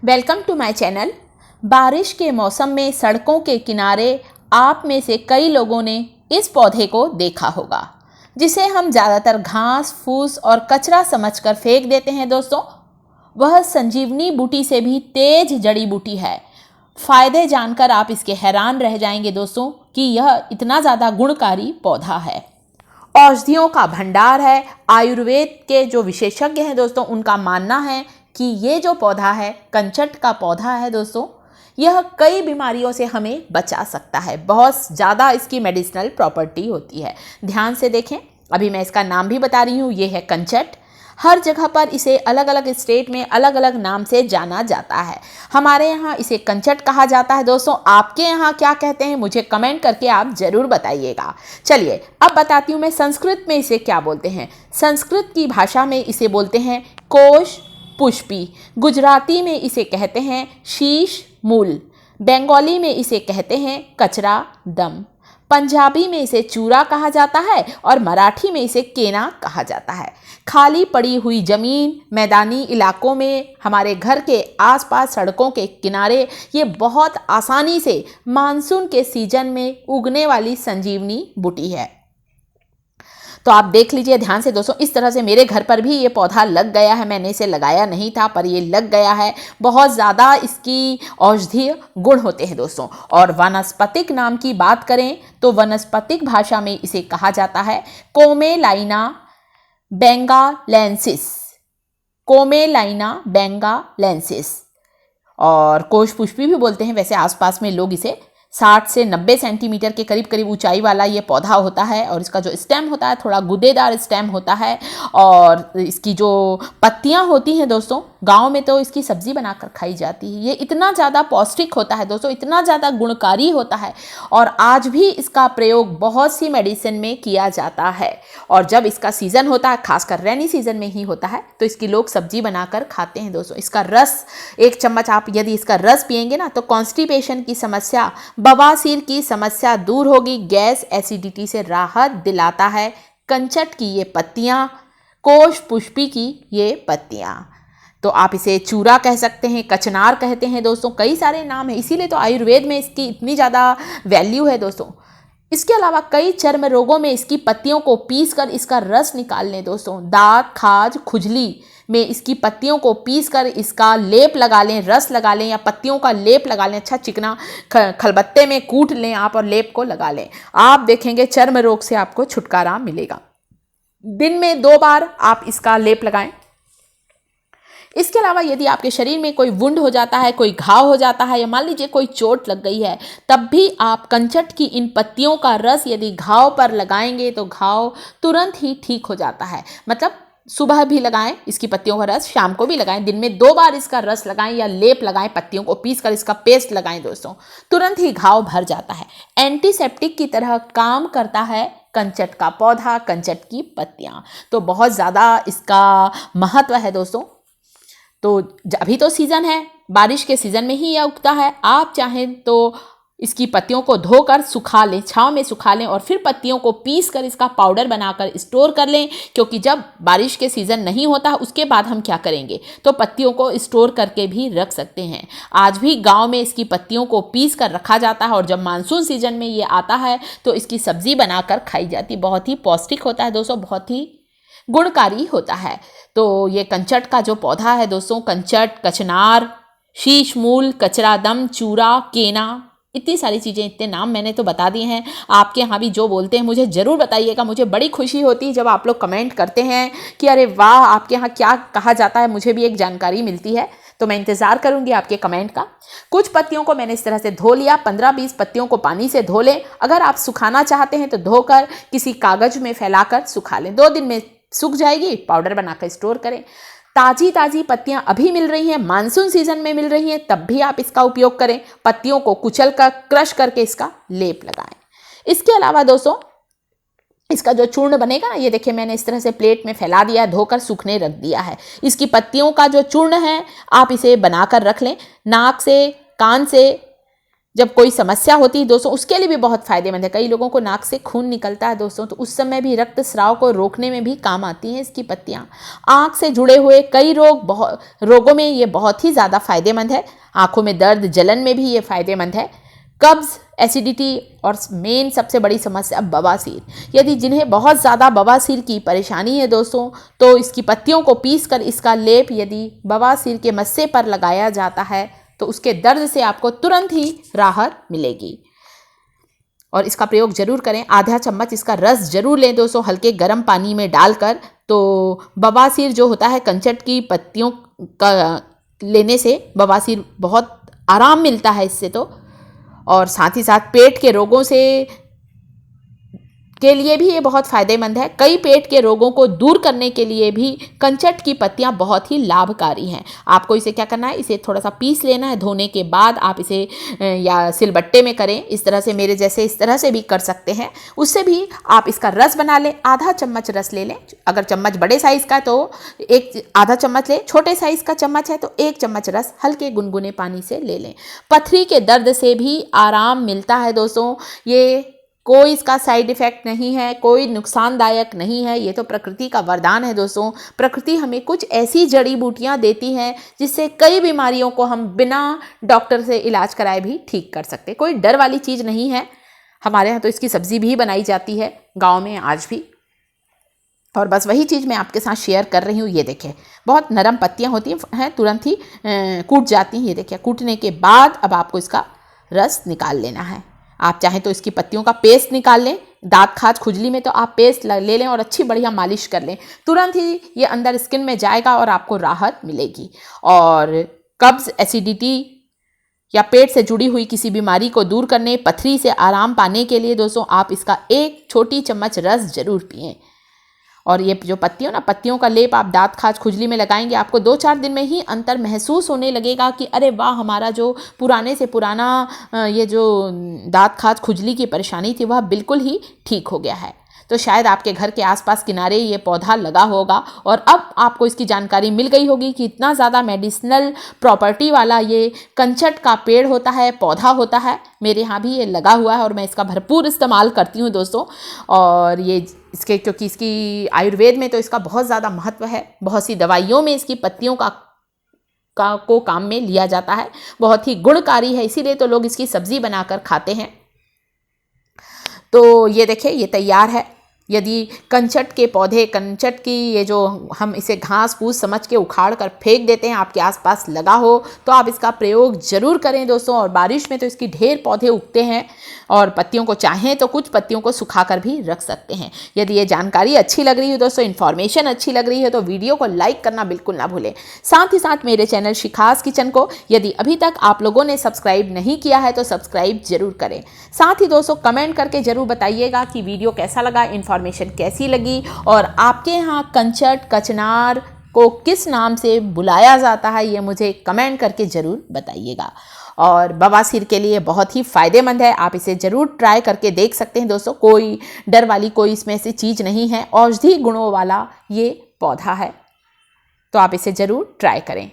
Welcome to my channel. बारिश के मौसम में सड़कों के किनारे आप में से कई लोगों ने इस पौधे को देखा होगा, जिसे हम ज़्यादातर घास फूस और कचरा समझकर फेंक देते हैं। दोस्तों, वह संजीवनी बूटी से भी तेज जड़ी बूटी है। फ़ायदे जानकर आप इसके हैरान रह जाएंगे दोस्तों कि यह इतना ज़्यादा गुणकारी पौधा है। औषधियों का भंडार है। आयुर्वेद के जो विशेषज्ञ हैं दोस्तों, उनका मानना है कि ये जो पौधा है, कंचट का पौधा है दोस्तों, यह कई बीमारियों से हमें बचा सकता है। बहुत ज़्यादा इसकी मेडिसिनल प्रॉपर्टी होती है। ध्यान से देखें, अभी मैं इसका नाम भी बता रही हूँ, ये है कंचट। हर जगह पर इसे अलग अलग स्टेट में अलग अलग नाम से जाना जाता है। हमारे यहाँ इसे कंचट कहा जाता है। दोस्तों, आपके यहाँ क्या कहते हैं, मुझे कमेंट करके आप ज़रूर बताइएगा। चलिए अब बताती हूँ मैं संस्कृत में इसे क्या बोलते हैं। संस्कृत की भाषा में इसे बोलते हैं कोश पुष्पी। गुजराती में इसे कहते हैं शीश मूल। बंगाली में इसे कहते हैं कचरा दम। पंजाबी में इसे चूरा कहा जाता है और मराठी में इसे केना कहा जाता है। खाली पड़ी हुई ज़मीन, मैदानी इलाकों में, हमारे घर के आसपास, सड़कों के किनारे ये बहुत आसानी से मानसून के सीजन में उगने वाली संजीवनी बूटी है। तो आप देख लीजिए ध्यान से दोस्तों, इस तरह से मेरे घर पर भी ये पौधा लग गया है। मैंने इसे लगाया नहीं था, पर ये लग गया है। बहुत ज़्यादा इसकी औषधीय गुण होते हैं दोस्तों। और वानस्पतिक नाम की बात करें तो वानस्पतिक भाषा में इसे कहा जाता है कोमेलाइना बेंगालेंसिस। कोमेलाइना बेंगालेंसिस, और कोश पुष्पी भी बोलते हैं। वैसे आसपास में लोग इसे 60 से 90 सेंटीमीटर के करीब करीब ऊंचाई वाला ये पौधा होता है। और इसका जो स्टेम होता है, थोड़ा गुद्देदार स्टेम होता है। और इसकी जो पत्तियां होती हैं दोस्तों, गांव में तो इसकी सब्जी बनाकर खाई जाती है। ये इतना ज़्यादा पौष्टिक होता है दोस्तों, इतना ज़्यादा गुणकारी होता है। और आज भी इसका प्रयोग बहुत सी मेडिसिन में किया जाता है। और जब इसका सीज़न होता है, खासकर रेनी सीजन में ही होता है, तो इसकी लोग सब्जी बनाकर खाते हैं दोस्तों। इसका रस, 1 चम्मच आप यदि इसका रस पिएंगे ना, तो कॉन्स्टिपेशन की समस्या, बवासीर की समस्या दूर होगी। गैस एसिडिटी से राहत दिलाता है कंचट की ये पत्तियां, कोश पुष्पी की ये पत्तियां। तो आप इसे चूरा कह सकते हैं, कचनार कहते हैं दोस्तों, कई सारे नाम हैं। इसीलिए तो आयुर्वेद में इसकी इतनी ज़्यादा वैल्यू है दोस्तों। इसके अलावा कई चर्म रोगों में इसकी पत्तियों को पीसकर इसका रस निकाल लें दोस्तों। दांत, खाज, खुजली में इसकी पत्तियों को पीसकर इसका लेप लगा लें, रस लगा लें, या पत्तियों का लेप लगा लें। अच्छा चिकना खलबत्ते में कूट लें आप और लेप को लगा लें। आप देखेंगे चर्म रोग से आपको छुटकारा मिलेगा। दिन में 2 बार आप इसका लेप लगाएं। इसके अलावा यदि आपके शरीर में कोई वुंड हो जाता है, कोई घाव हो जाता है, या मान लीजिए कोई चोट लग गई है, तब भी आप कंचट की इन पत्तियों का रस यदि घाव पर लगाएंगे तो घाव तुरंत ही ठीक हो जाता है। मतलब सुबह भी लगाएं इसकी पत्तियों का रस, शाम को भी लगाएं, दिन में 2 बार इसका रस लगाएं या लेप लगाएं, पत्तियों को पीसकर इसका पेस्ट लगाएं दोस्तों, तुरंत ही घाव भर जाता है। एंटीसेप्टिक की तरह काम करता है कंचट का पौधा, कंचट की पत्तियां। तो बहुत ज़्यादा इसका महत्व है दोस्तों। तो अभी तो सीज़न है, बारिश के सीज़न में ही यह उगता है। आप चाहें तो इसकी पत्तियों को धोकर सुखा लें, छांव में सुखा लें, और फिर पत्तियों को पीस कर इसका पाउडर बनाकर स्टोर कर लें। क्योंकि जब बारिश के सीज़न नहीं होता, उसके बाद हम क्या करेंगे, तो पत्तियों को स्टोर करके भी रख सकते हैं। आज भी गांव में इसकी पत्तियों को पीस कर रखा जाता है, और जब मानसून सीजन में ये आता है तो इसकी सब्जी बनाकर खाई जाती। बहुत ही पौष्टिक होता है दोस्तों, बहुत ही गुणकारी होता है। तो ये कंचट का जो पौधा है दोस्तों, कंचट, कचनार, शीश मूल, कचरा दम, चूरा, केना, इतनी सारी चीज़ें, इतने नाम मैंने तो बता दिए हैं। आपके यहाँ भी जो बोलते हैं मुझे ज़रूर बताइएगा। मुझे बड़ी खुशी होती है जब आप लोग कमेंट करते हैं कि अरे वाह, आपके यहाँ क्या कहा जाता है, मुझे भी एक जानकारी मिलती है। तो मैं इंतज़ार करूंगी आपके कमेंट का। कुछ पत्तियों को मैंने इस तरह से धो लिया, 15-20 पत्तियों को पानी से धो लें। अगर आप सुखाना चाहते हैं तो धोकर किसी कागज़ में फैलाकर सुखा लें, 2 दिन में सूख जाएगी। पाउडर बनाकर स्टोर करें। ताज़ी ताज़ी पत्तियां अभी मिल रही हैं, मानसून सीजन में मिल रही हैं, तब भी आप इसका उपयोग करें। पत्तियों को कुचल कर, क्रश करके इसका लेप लगाएं। इसके अलावा दोस्तों, इसका जो चूर्ण बनेगा ना, ये देखिए मैंने इस तरह से प्लेट में फैला दिया है, धोकर सूखने रख दिया है। इसकी पत्तियों का जो चूर्ण है, आप इसे बनाकर रख लें। नाक से, कान से जब कोई समस्या होती है दोस्तों, उसके लिए भी बहुत फायदेमंद है। कई लोगों को नाक से खून निकलता है दोस्तों, तो उस समय भी रक्तस्राव को रोकने में भी काम आती हैं इसकी पत्तियां। आँख से जुड़े हुए कई रोगों में ये बहुत ही ज़्यादा फायदेमंद है। आँखों में दर्द, जलन में भी ये फायदेमंद है। कब्ज, एसिडिटी और मेन सबसे बड़ी समस्या बवासीर, यदि जिन्हें बहुत ज़्यादा बवासीर की परेशानी है दोस्तों, तो इसकी पत्तियों को पीसकर इसका लेप यदि बवासीर के मस्से पर लगाया जाता है तो उसके दर्द से आपको तुरंत ही राहत मिलेगी। और इसका प्रयोग जरूर करें। आधा चम्मच इसका रस जरूर लें दोस्तों, हल्के गर्म पानी में डालकर। तो बवासीर जो होता है, कंचट की पत्तियों का लेने से बवासीर बहुत आराम मिलता है इससे तो। और साथ ही साथ पेट के रोगों के लिए भी ये बहुत फायदेमंद है। कई पेट के रोगों को दूर करने के लिए भी कंचट की पत्तियां बहुत ही लाभकारी हैं। आपको इसे क्या करना है, इसे थोड़ा सा पीस लेना है। धोने के बाद आप इसे या सिलबट्टे में करें, इस तरह से मेरे जैसे इस तरह से भी कर सकते हैं। उससे भी आप इसका रस बना लें। आधा चम्मच रस ले लें। अगर चम्मच बड़े साइज़ का है तो आधा चम्मच लें, छोटे साइज़ का चम्मच है तो 1 चम्मच रस हल्के गुनगुने पानी से ले लें। पथरी के दर्द से भी आराम मिलता है दोस्तों। ये कोई इसका साइड इफ़ेक्ट नहीं है, कोई नुकसानदायक नहीं है। ये तो प्रकृति का वरदान है दोस्तों। प्रकृति हमें कुछ ऐसी जड़ी बूटियां देती हैं जिससे कई बीमारियों को हम बिना डॉक्टर से इलाज कराए भी ठीक कर सकते। कोई डर वाली चीज़ नहीं है। हमारे यहाँ तो इसकी सब्ज़ी भी बनाई जाती है गाँव में आज भी। और बस वही चीज़ मैं आपके साथ शेयर कर रही हूँ। ये देखिए, बहुत नरम पत्तियाँ होती हैं, तुरंत ही कूट जाती हैं। ये देखिए, कूटने के बाद अब आपको इसका रस निकाल लेना है। आप चाहें तो इसकी पत्तियों का पेस्ट निकाल लें। दांत खाज खुजली में तो आप पेस्ट ले लें और अच्छी बढ़िया मालिश कर लें। तुरंत ही ये अंदर स्किन में जाएगा और आपको राहत मिलेगी। और कब्ज, एसिडिटी या पेट से जुड़ी हुई किसी बीमारी को दूर करने, पथरी से आराम पाने के लिए दोस्तों आप इसका 1 छोटी चम्मच रस जरूर पिएं। और ये जो पत्तियों का लेप आप दांत खाज खुजली में लगाएंगे, आपको 2-4 दिन में ही अंतर महसूस होने लगेगा कि अरे वाह, हमारा जो पुराने से पुराना ये जो दांत खाज खुजली की परेशानी थी वह बिल्कुल ही ठीक हो गया है। तो शायद आपके घर के आसपास किनारे ये पौधा लगा होगा और अब आपको इसकी जानकारी मिल गई होगी कि इतना ज़्यादा मेडिसिनल प्रॉपर्टी वाला ये कंचट का पेड़ होता है, पौधा होता है। मेरे यहाँ भी ये लगा हुआ है और मैं इसका भरपूर इस्तेमाल करती हूँ दोस्तों। और ये क्योंकि इसकी आयुर्वेद में तो इसका बहुत ज़्यादा महत्व है। बहुत सी दवाइयों में इसकी पत्तियों को काम में लिया जाता है। बहुत ही गुणकारी है, इसीलिए तो लोग इसकी सब्जी बनाकर खाते हैं। तो ये देखिए, ये तैयार है। यदि कंचट के पौधे, कंचट की ये जो हम इसे घास फूस समझ के उखाड़ कर फेंक देते हैं, आपके आसपास लगा हो तो आप इसका प्रयोग ज़रूर करें दोस्तों। और बारिश में तो इसकी ढेर पौधे उगते हैं और पत्तियों को चाहें तो कुछ पत्तियों को सुखाकर भी रख सकते हैं। यदि ये जानकारी अच्छी लग रही है दोस्तों, इन्फॉर्मेशन अच्छी लग रही है तो वीडियो को लाइक करना बिल्कुल ना भूलें। साथ ही साथ मेरे चैनल शिखास किचन को यदि अभी तक आप लोगों ने सब्सक्राइब नहीं किया है तो सब्सक्राइब जरूर करें। साथ ही दोस्तों कमेंट करके ज़रूर बताइएगा कि वीडियो कैसा लगा, इन्फॉर्मेशन कैसी लगी और आपके यहाँ कंचट, कचनार को किस नाम से बुलाया जाता है, ये मुझे कमेंट करके ज़रूर बताइएगा। और बवासीर के लिए बहुत ही फ़ायदेमंद है, आप इसे ज़रूर ट्राई करके देख सकते हैं दोस्तों। कोई डर वाली कोई इसमें से चीज़ नहीं है, औषधि गुणों वाला ये पौधा है, तो आप इसे ज़रूर ट्राई करें।